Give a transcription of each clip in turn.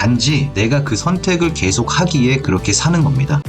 단지 내가 그 선택을 계속 하기에 그렇게 사는 겁니다.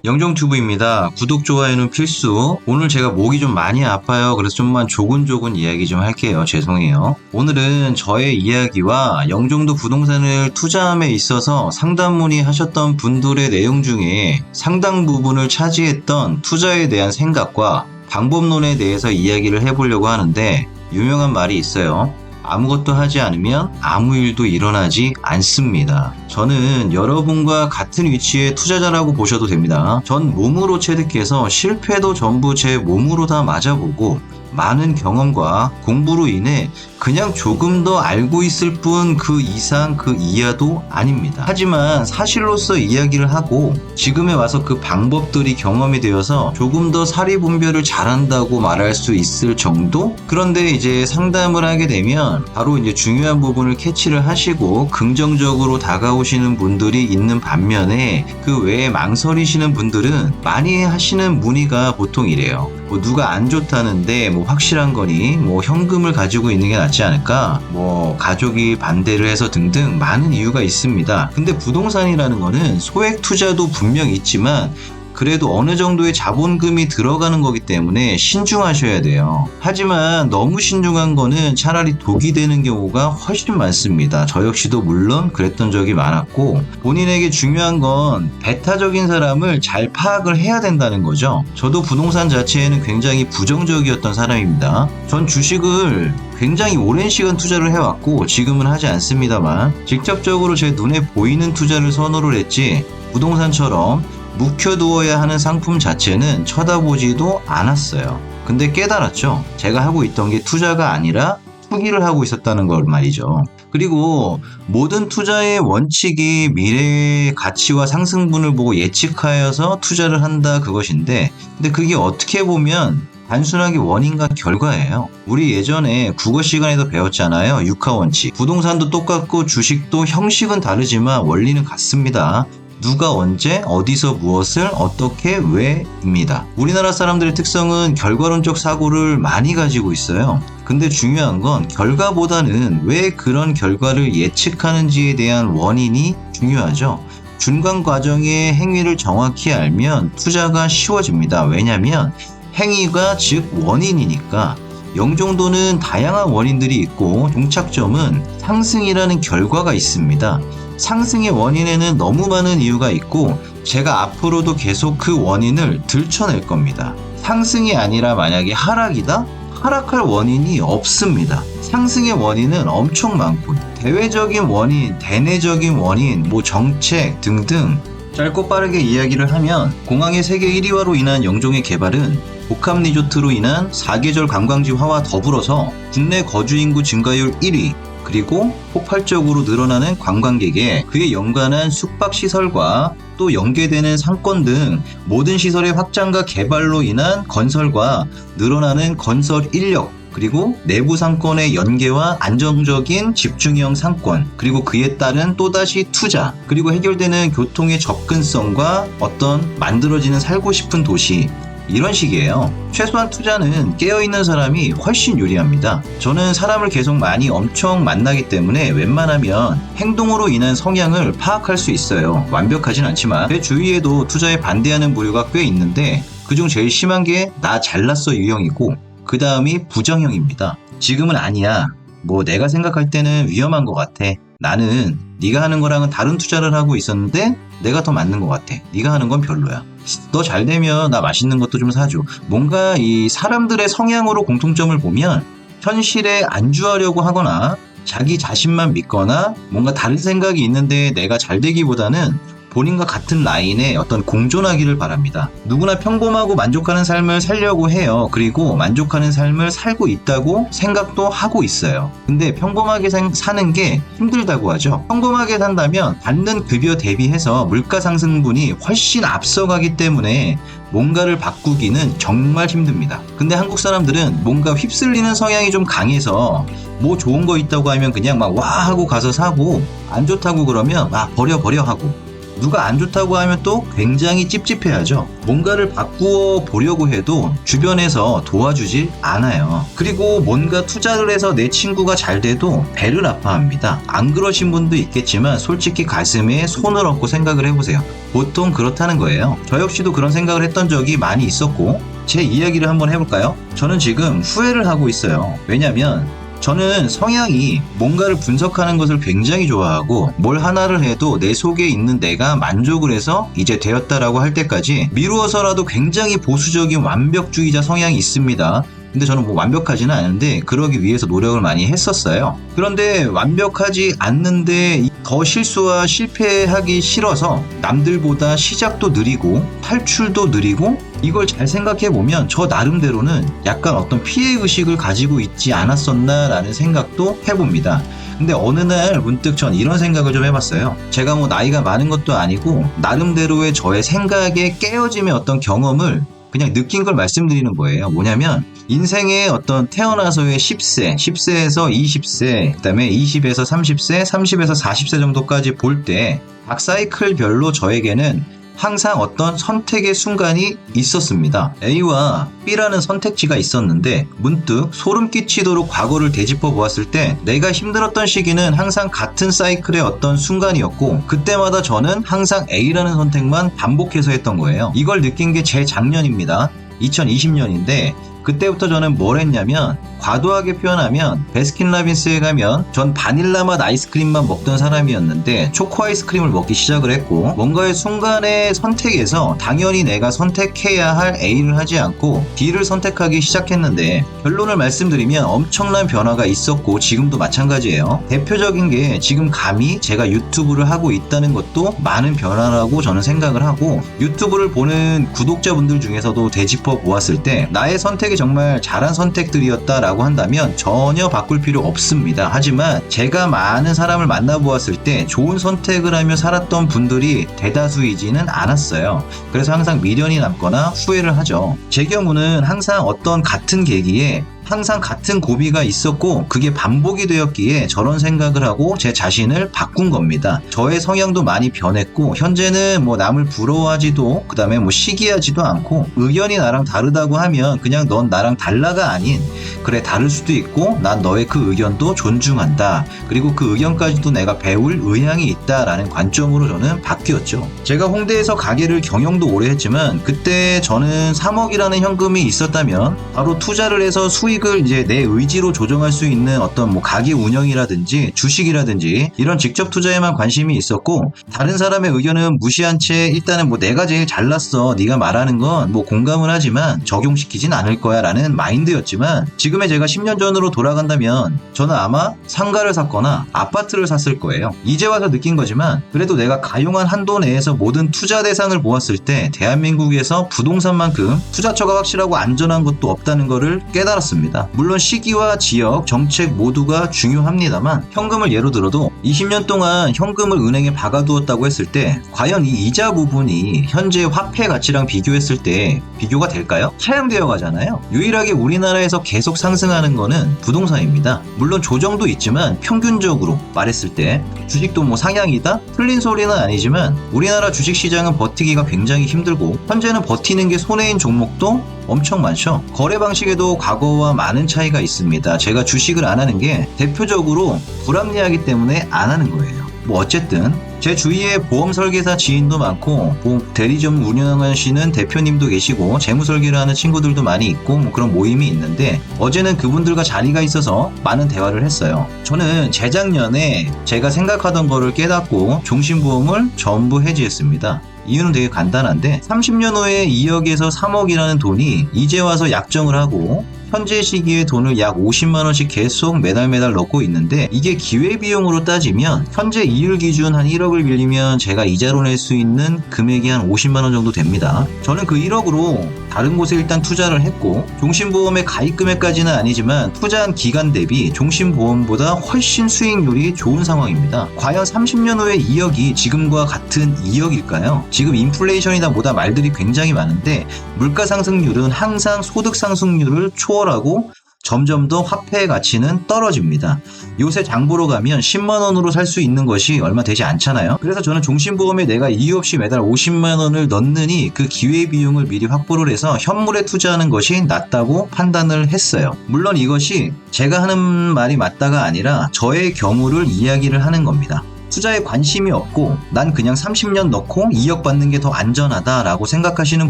영종튜브입니다. 구독, 좋아요는 필수. 오늘 제가 목이 좀 많이 아파요. 그래서 좀만 조근조근 이야기 좀 할게요. 죄송해요. 오늘은 저의 이야기와 영종도 부동산을 투자함에 있어서 상담 문의하셨던 분들의 내용 중에 상당 부분을 차지했던 투자에 대한 생각과 방법론에 대해서 이야기를 해보려고 하는데, 유명한 말이 있어요. 아무것도 하지 않으면 아무 일도 일어나지 않습니다. 저는 여러분과 같은 위치의 투자자라고 보셔도 됩니다. 전 몸으로 체득해서 실패도 전부 제 몸으로 다 맞아보고 많은 경험과 공부로 인해 그냥 조금 더 알고 있을 뿐 그 이상 그 이하도 아닙니다. 하지만 사실로서 이야기를 하고 지금에 와서 그 방법들이 경험이 되어서 조금 더 사리분별을 잘한다고 말할 수 있을 정도? 그런데 이제 상담을 하게 되면 바로 이제 중요한 부분을 캐치를 하시고 긍정적으로 다가오시는 분들이 있는 반면에 그 외에 망설이시는 분들은 많이 하시는 문의가 보통 이래요. 뭐 누가 안 좋다는데 뭐 확실한 거니, 뭐 현금을 가지고 있는 게 낫지 않을까, 뭐 가족이 반대를 해서 등등 많은 이유가 있습니다. 근데 부동산이라는 거는 소액 투자도 분명 있지만 그래도 어느 정도의 자본금이 들어가는 거기 때문에 신중하셔야 돼요. 하지만 너무 신중한 거는 차라리 독이 되는 경우가 훨씬 많습니다. 저 역시도 물론 그랬던 적이 많았고, 본인에게 중요한 건 배타적인 사람을 잘 파악을 해야 된다는 거죠. 저도 부동산 자체에는 굉장히 부정적이었던 사람입니다. 전 주식을 굉장히 오랜 시간 투자를 해왔고 지금은 하지 않습니다만 직접적으로 제 눈에 보이는 투자를 선호를 했지, 부동산처럼 묵혀두어야 하는 상품 자체는 쳐다보지도 않았어요. 근데 깨달았죠. 제가 하고 있던 게 투자가 아니라 투기를 하고 있었다는 걸 말이죠. 그리고 모든 투자의 원칙이 미래의 가치와 상승분을 보고 예측하여서 투자를 한다, 그것인데, 근데 그게 어떻게 보면 단순하게 원인과 결과예요. 우리 예전에 국어 시간에도 배웠잖아요. 육하원칙. 부동산도 똑같고 주식도 형식은 다르지만 원리는 같습니다. 누가 언제 어디서 무엇을 어떻게 왜입니다. 우리나라 사람들의 특성은 결과론적 사고를 많이 가지고 있어요. 근데 중요한 건 결과보다는 왜 그런 결과를 예측하는지에 대한 원인이 중요하죠. 중간 과정의 행위를 정확히 알면 투자가 쉬워집니다. 왜냐하면 행위가 즉 원인이니까. 영종도는 다양한 원인들이 있고 종착점은 상승이라는 결과가 있습니다. 상승의 원인에는 너무 많은 이유가 있고 제가 앞으로도 계속 그 원인을 들춰낼 겁니다. 상승이 아니라 만약에 하락이다? 하락할 원인이 없습니다. 상승의 원인은 엄청 많고 대외적인 원인, 대내적인 원인, 뭐 정책 등등. 짧고 빠르게 이야기를 하면 공항의 세계 1위화로 인한 영종의 개발은 복합 리조트로 인한 4계절 관광지화와 더불어서 국내 거주인구 증가율 1위, 그리고 폭발적으로 늘어나는 관광객에 그에 연관한 숙박시설과 또 연계되는 상권 등 모든 시설의 확장과 개발로 인한 건설과 늘어나는 건설 인력, 그리고 내부 상권의 연계와 안정적인 집중형 상권, 그리고 그에 따른 또다시 투자, 그리고 해결되는 교통의 접근성과 어떤 만들어지는 살고 싶은 도시, 이런 식이에요. 최소한 투자는 깨어있는 사람이 훨씬 유리합니다. 저는 사람을 계속 많이 엄청 만나기 때문에 웬만하면 행동으로 인한 성향을 파악할 수 있어요. 완벽하진 않지만 제 주위에도 투자에 반대하는 부류가 꽤 있는데 그중 제일 심한 게 나 잘났어 유형이고 그 다음이 부정형입니다. 지금은 아니야. 뭐 내가 생각할 때는 위험한 것 같아. 나는 네가 하는 거랑은 다른 투자를 하고 있었는데 내가 더 맞는 것 같아. 네가 하는 건 별로야. 너 잘 되면 나 맛있는 것도 좀 사줘. 뭔가 이 사람들의 성향으로 공통점을 보면 현실에 안주하려고 하거나 자기 자신만 믿거나 뭔가 다른 생각이 있는데 내가 잘 되기보다는 본인과 같은 라인에 어떤 공존하기를 바랍니다. 누구나 평범하고 만족하는 삶을 살려고 해요. 그리고 만족하는 삶을 살고 있다고 생각도 하고 있어요. 근데 평범하게 사는 게 힘들다고 하죠. 평범하게 산다면 받는 급여 대비해서 물가 상승분이 훨씬 앞서가기 때문에 뭔가를 바꾸기는 정말 힘듭니다. 근데 한국 사람들은 뭔가 휩쓸리는 성향이 좀 강해서 뭐 좋은 거 있다고 하면 그냥 막 와 하고 가서 사고 안 좋다고 그러면 버려 하고 누가 안 좋다고 하면 또 굉장히 찝찝해하죠. 뭔가를 바꾸어 보려고 해도 주변에서 도와주질 않아요. 그리고 뭔가 투자를 해서 내 친구가 잘 돼도 배를 아파합니다. 안 그러신 분도 있겠지만 솔직히 가슴에 손을 얹고 생각을 해보세요. 보통 그렇다는 거예요. 저 역시도 그런 생각을 했던 적이 많이 있었고, 제 이야기를 한번 해볼까요? 저는 지금 후회를 하고 있어요. 왜냐면 저는 성향이 뭔가를 분석하는 것을 굉장히 좋아하고, 뭘 하나를 해도 내 속에 있는 내가 만족을 해서 이제 되었다라고 할 때까지 미루어서라도 굉장히 보수적인 완벽주의자 성향이 있습니다. 근데 저는 뭐 완벽하지는 않은데 그러기 위해서 노력을 많이 했었어요. 그런데 완벽하지 않는데 더 실수와 실패하기 싫어서 남들보다 시작도 느리고 탈출도 느리고, 이걸 잘 생각해보면 저 나름대로는 약간 어떤 피해의식을 가지고 있지 않았었나 라는 생각도 해봅니다. 근데 어느 날 문득 전 이런 생각을 좀 해봤어요. 제가 뭐 나이가 많은 것도 아니고 나름대로의 저의 생각의 깨어짐의 어떤 경험을 그냥 느낀 걸 말씀드리는 거예요. 뭐냐면 인생의 어떤 태어나서의 10세, 10세에서 20세, 그 다음에 20에서 30세, 30에서 40세 정도까지 볼 때 각 사이클별로 저에게는 항상 어떤 선택의 순간이 있었습니다. A와 B라는 선택지가 있었는데 문득 소름 끼치도록 과거를 되짚어 보았을 때 내가 힘들었던 시기는 항상 같은 사이클의 어떤 순간이었고, 그때마다 저는 항상 A라는 선택만 반복해서 했던 거예요. 이걸 느낀 게 제 작년입니다. 2020년인데 그때부터 저는 뭘 했냐면, 과도하게 표현하면 베스킨라빈스에 가면 전 바닐라 맛 아이스크림만 먹던 사람이었는데 초코 아이스크림을 먹기 시작을 했고, 뭔가의 순간의 선택에서 당연히 내가 선택해야 할 A를 하지 않고 B를 선택하기 시작했는데, 결론을 말씀드리면 엄청난 변화가 있었고 지금도 마찬가지예요. 대표적인 게 지금 감히 제가 유튜브를 하고 있다는 것도 많은 변화라고 저는 생각을 하고, 유튜브를 보는 구독자분들 중에서도 되짚어 보았을 때 나의 선택이 정말 잘한 선택들이었다라고 한다면 전혀 바꿀 필요 없습니다. 하지만 제가 많은 사람을 만나보았을 때 좋은 선택을 하며 살았던 분들이 대다수이지는 않았어요. 그래서 항상 미련이 남거나 후회를 하죠. 제 경우는 항상 어떤 같은 계기에 항상 같은 고비가 있었고 그게 반복이 되었기에 저런 생각을 하고 제 자신을 바꾼 겁니다. 저의 성향도 많이 변했고 현재는 뭐 남을 부러워하지도, 그 다음에 뭐 시기하지도 않고, 의견이 나랑 다르다고 하면 그냥 넌 나랑 달라가 아닌, 그래 다를 수도 있고 난 너의 그 의견도 존중한다, 그리고 그 의견까지도 내가 배울 의향이 있다라는 관점으로 저는 바뀌었죠. 제가 홍대에서 가게를 경영도 오래 했지만 그때 저는 3억이라는 현금이 있었다면 바로 투자를 해서 수익을 이제 내 의지로 조정할 수 있는 어떤 뭐 가게 운영이라든지 주식이라든지 이런 직접 투자에만 관심이 있었고, 다른 사람의 의견은 무시한 채 일단은 뭐 내가 제일 잘났어, 네가 말하는 건 뭐 공감을 하지만 적용시키진 않을 거야 라는 마인드였지만, 지금의 제가 10년 전으로 돌아간다면 저는 아마 상가를 샀거나 아파트를 샀을 거예요. 이제 와서 느낀 거지만 그래도 내가 가용한 한도 내에서 모든 투자 대상을 보았을 때 대한민국에서 부동산만큼 투자처가 확실하고 안전한 것도 없다는 것을 깨달았습니다. 물론 시기와 지역, 정책 모두가 중요합니다만, 현금을 예로 들어도 20년 동안 현금을 은행에 박아두었다고 했을 때 과연 이 이자 부분이 현재 화폐 가치랑 비교했을 때 비교가 될까요? 하향되어 가잖아요. 유일하게 우리나라에서 계속 상승하는 거는 부동산입니다. 물론 조정도 있지만 평균적으로 말했을 때 주식도 뭐 상향이다? 틀린 소리는 아니지만 우리나라 주식시장은 버티기가 굉장히 힘들고 현재는 버티는 게 손해인 종목도 엄청 많죠. 거래 방식에도 과거와 많은 차이가 있습니다. 제가 주식을 안 하는 게 대표적으로 불합리하기 때문에 안 하는 거예요. 뭐 어쨌든 제 주위에 보험 설계사 지인도 많고, 대리점 운영하시는 대표님도 계시고 재무 설계를 하는 친구들도 많이 있고 뭐 그런 모임이 있는데, 어제는 그분들과 자리가 있어서 많은 대화를 했어요. 저는 재작년에 제가 생각하던 거를 깨닫고 종신보험을 전부 해지했습니다. 이유는 되게 간단한데, 30년 후에 2억에서 3억이라는 돈이 이제 와서 약정을 하고 현재 시기에 돈을 약 50만원씩 계속 매달 넣고 있는데, 이게 기회비용으로 따지면 현재 이율 기준 한 1억을 빌리면 제가 이자로 낼 수 있는 금액이 한 50만원 정도 됩니다. 저는 그 1억으로 다른 곳에 일단 투자를 했고, 종신보험의 가입 금액까지는 아니지만 투자한 기간 대비 종신보험보다 훨씬 수익률이 좋은 상황입니다. 과연 30년 후에 2억이 지금과 같은 2억일까요? 지금 인플레이션이다 뭐다 말들이 굉장히 많은데, 물가 상승률은 항상 소득 상승률을 초월하고 점점 더 화폐의 가치는 떨어집니다. 요새 장 보러 가면 10만 원으로 살 수 있는 것이 얼마 되지 않잖아요. 그래서 저는 종신보험에 내가 이유 없이 매달 50만 원을 넣느니 그 기회비용을 미리 확보를 해서 현물에 투자하는 것이 낫다고 판단을 했어요. 물론 이것이 제가 하는 말이 맞다가 아니라 저의 경우를 이야기를 하는 겁니다. 투자에 관심이 없고 난 그냥 30년 넣고 2억 받는 게 더 안전하다라고 생각하시는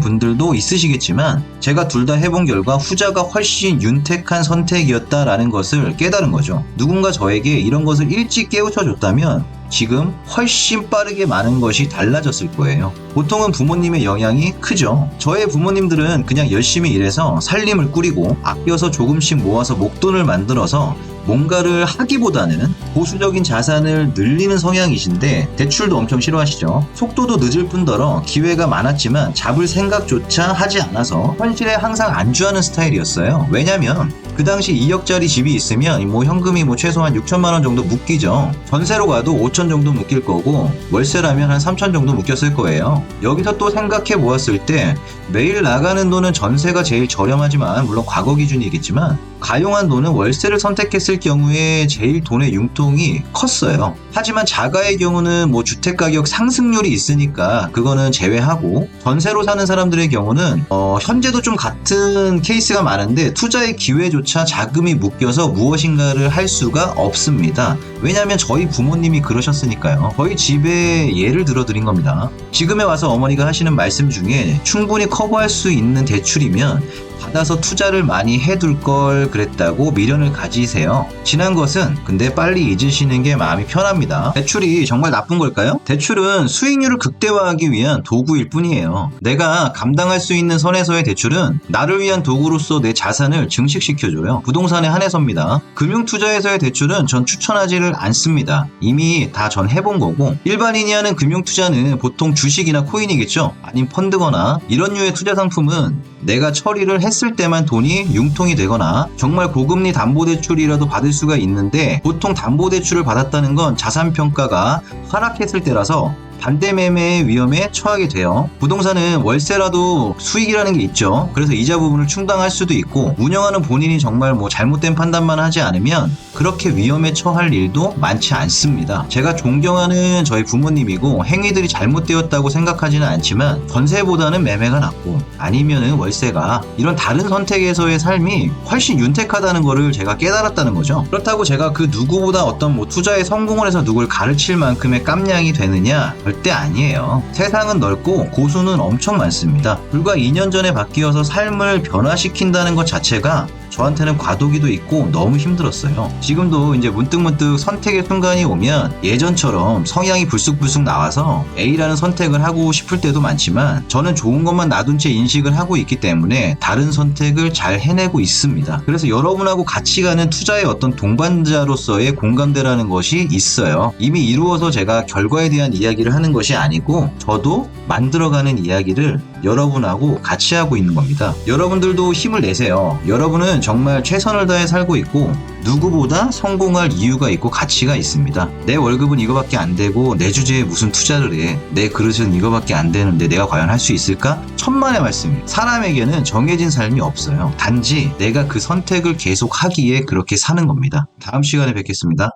분들도 있으시겠지만 제가 둘 다 해본 결과 후자가 훨씬 윤택한 선택이었다라는 것을 깨달은 거죠. 누군가 저에게 이런 것을 일찍 깨우쳐 줬다면 지금 훨씬 빠르게 많은 것이 달라졌을 거예요. 보통은 부모님의 영향이 크죠. 저의 부모님들은 그냥 열심히 일해서 살림을 꾸리고 아껴서 조금씩 모아서 목돈을 만들어서 뭔가를 하기보다는 보수적인 자산을 늘리는 성향이신데 대출도 엄청 싫어하시죠. 속도도 늦을 뿐더러 기회가 많았지만 잡을 생각조차 하지 않아서 현실에 항상 안주하는 스타일이었어요. 왜냐면 그 당시 2억짜리 집이 있으면 현금이 최소한 6천만 원 정도 묶이죠. 전세로 가도 5천 정도 묶일 거고 월세라면 한 3천 정도 묶였을 거예요. 여기서 또 생각해 보았을 때 매일 나가는 돈은 전세가 제일 저렴하지만 물론 과거 기준이겠지만 가용한 돈은 월세를 선택했을 경우에 제일 돈의 융통이 컸어요. 하지만 자가의 경우는 주택가격 상승률이 있으니까 그거는 제외하고 전세로 사는 사람들의 경우는 현재도 좀 같은 케이스가 많은데 투자의 기회조차 자금이 묶여서 무엇인가를 할 수가 없습니다. 왜냐하면 저희 부모님이 그러셨으니까요. 저희 집에 예를 들어 드린 겁니다. 지금에 와서 어머니가 하시는 말씀 중에 충분히 커버할 수 있는 대출이면 받아서 투자를 많이 해둘 걸 그랬다고 미련을 가지세요. 지난 것은 근데 빨리 잊으시는 게 마음이 편합니다. 대출이 정말 나쁜 걸까요? 대출은 수익률을 극대화하기 위한 도구일 뿐이에요. 내가 감당할 수 있는 선에서의 대출은 나를 위한 도구로서 내 자산을 증식시켜줘요. 부동산에 한해서입니다. 금융투자에서의 대출은 전 추천하지를 않습니다. 이미 다 전 해본 거고 일반인이 하는 금융투자는 보통 주식이나 코인이겠죠. 아님 펀드거나 이런 류의 투자 상품은 내가 처리를 했을 때만 돈이 융통이 되거나 정말 고금리 담보대출이라도 받을 수가 있는데 보통 담보대출을 받았다는 건 자산평가가 하락했을 때라서 반대매매의 위험에 처하게 돼요. 부동산은 월세라도 수익이라는 게 있죠. 그래서 이자 부분을 충당할 수도 있고 운영하는 본인이 정말 잘못된 판단만 하지 않으면 그렇게 위험에 처할 일도 많지 않습니다. 제가 존경하는 저희 부모님이고 행위들이 잘못되었다고 생각하지는 않지만 전세보다는 매매가 낫고 아니면은 월세가 이런 다른 선택에서의 삶이 훨씬 윤택하다는 거를 제가 깨달았다는 거죠. 그렇다고 제가 그 누구보다 어떤 투자에 성공을 해서 누굴 가르칠 만큼의 깜냥이 되느냐? 절대 아니에요. 세상은 넓고 고수는 엄청 많습니다. 불과 2년 전에 바뀌어서 삶을 변화시킨다는 것 자체가 저한테는 과도기도 있고 너무 힘들었어요. 지금도 이제 문득문득 선택의 순간이 오면 예전처럼 성향이 불쑥불쑥 나와서 A라는 선택을 하고 싶을 때도 많지만 저는 좋은 것만 놔둔 채 인식을 하고 있기 때문에 다른 선택을 잘 해내고 있습니다. 그래서 여러분하고 같이 가는 투자의 어떤 동반자로서의 공감대라는 것이 있어요. 이미 이루어서 제가 결과에 대한 이야기를 하는 것이 아니고 저도 만들어가는 이야기를 여러분하고 같이 하고 있는 겁니다. 여러분들도 힘을 내세요. 여러분은 정말 최선을 다해 살고 있고 누구보다 성공할 이유가 있고 가치가 있습니다. 내 월급은 이거밖에 안 되고 내 주제에 무슨 투자를 해. 내 그릇은 이거밖에 안 되는데 내가 과연 할 수 있을까? 천만의 말씀입니다. 사람에게는 정해진 삶이 없어요. 단지 내가 그 선택을 계속 하기에 그렇게 사는 겁니다. 다음 시간에 뵙겠습니다.